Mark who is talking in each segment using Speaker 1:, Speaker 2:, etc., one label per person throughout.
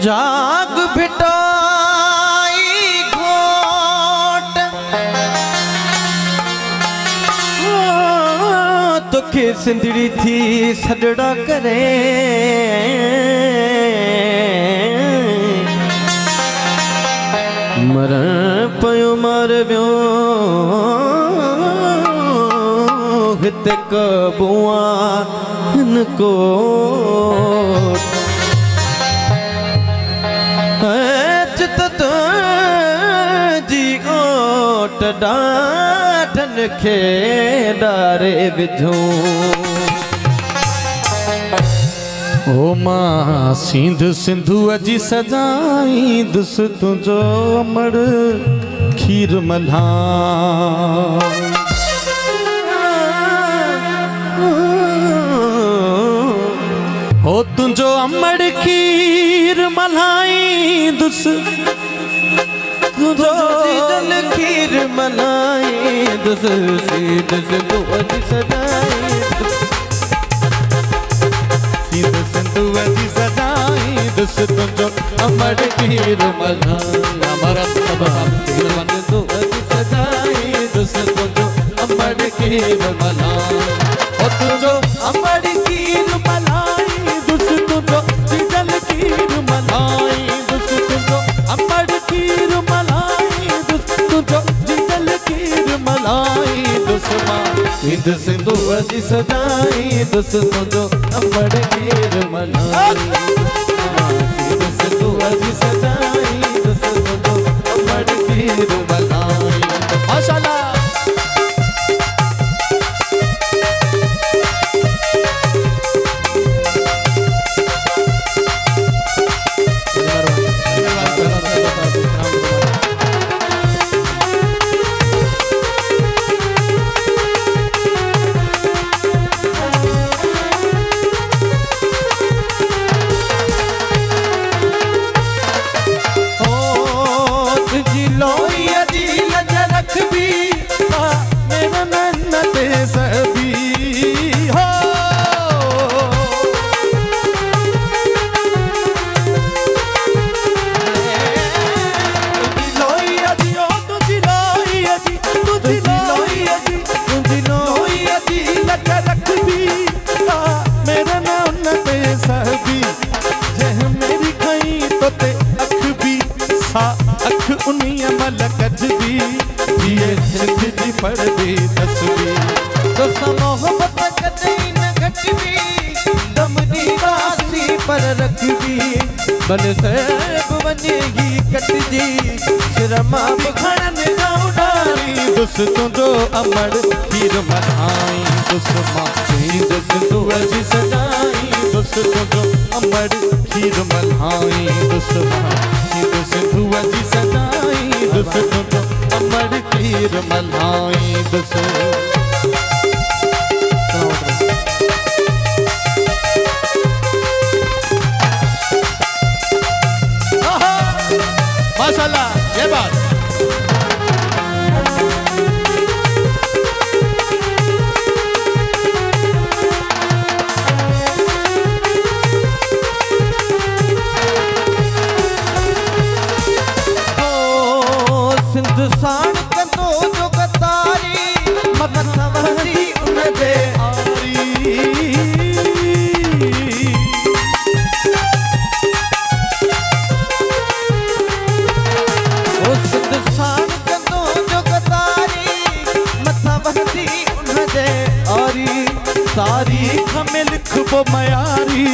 Speaker 1: जाग भिटाई घोट तो के सिंदड़ी थी सजड़ा करे मरण पयो मर व्यो हित कबुआ इनको चित जी ओट डाठन खे डारे विझूं ओ मां सिंध सिंधु अजी सजाई दुस तुझो अमर खीर मल्हा हो तुझो अमर खीर मलाई दुस तुझो जल खीर मलाई दुस सिंध सिंधु अजी सजाई सिंध सिंधु अजी सजाई दुस तुझो अमर खीर मलाई अमर सिंधु अजी सजाई दुस तुझो अमर खीर मलाई हो तुझो अमर खीर मलाई दुस तुझो जल खीर मलाई दुस तुझो अमर खीर मलाई दुस तुझो जल खीर मलाई दुस मां सिंध सिंधु अजी सजाई दुस तुझो अमर खीर मलाई सिंध सिंधु अजी सजाई दुस तुझो अमर खीर मलाई माशाअल्लाह बन सब वनेगी कटजी शर्मा बखड़न डाली दुस तुझो अमर खीर मलाई दुस मां सिंध सिंधु अजी सजाई दुस तुझो अमर खीर मलाई दुस मां सिंध सिंधु अजी सजाई दुस तुझो अमर खीर मलाई दुस माशाल्लाह ये बात सिंध साण कंदो जो कतारी मगनवरी उन दे आरी तारीख में लिखबो मयारी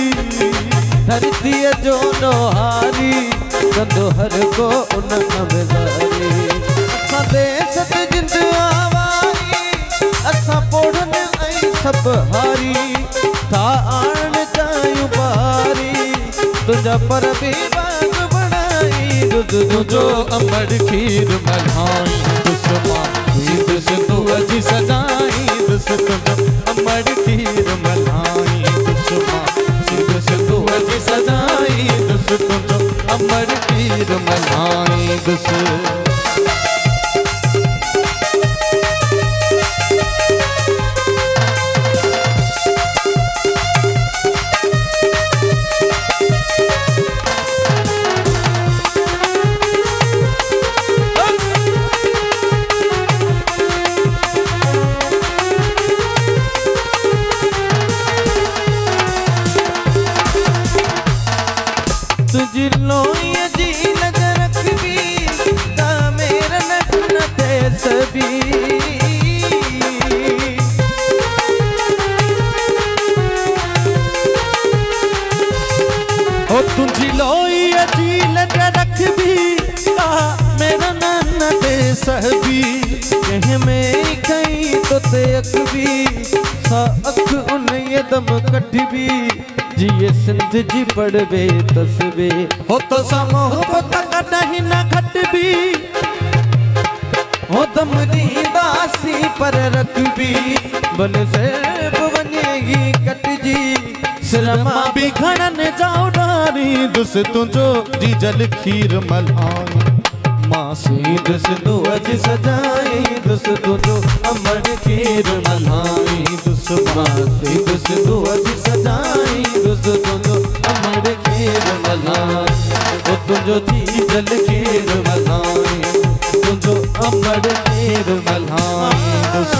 Speaker 1: धरती जो नोहारी कंदो हर को उन नवदारी असा देश ते जिंद आवारी असा पोड़न आई सब हारी था आन जायूं बारी तुझा पर भी बाग बनाई तुझो अमर खीर मलाई दुस मां सिंध सिंधु अजी सजाई दुस तुझो अमर खीर मलाई दुस मां सिंध सिंधु अजी सजाई दुस तुझो अमर खीर मलाई दुस रखबी सा अख उन दम कटबी जिए सिंध जी पढ़बे तसबे हो तो सा मोहब्बत कॾहिं न घटबी हो दम दीदासी पर रखबी भले से वञेगी कटजी सिरमा
Speaker 2: भी घणन जाओ डारी दुस तुझो जी जल खीर मलाई
Speaker 1: मासी दुस तू अज सजाई दुस तुझो अमर खीर मलाई दुस मासी दुस तू अज सजाई दुस तुझो अमर खीर मलाई ओ तुझो जी जल खीर मलाई तुझो अमर खीर मलाई दुस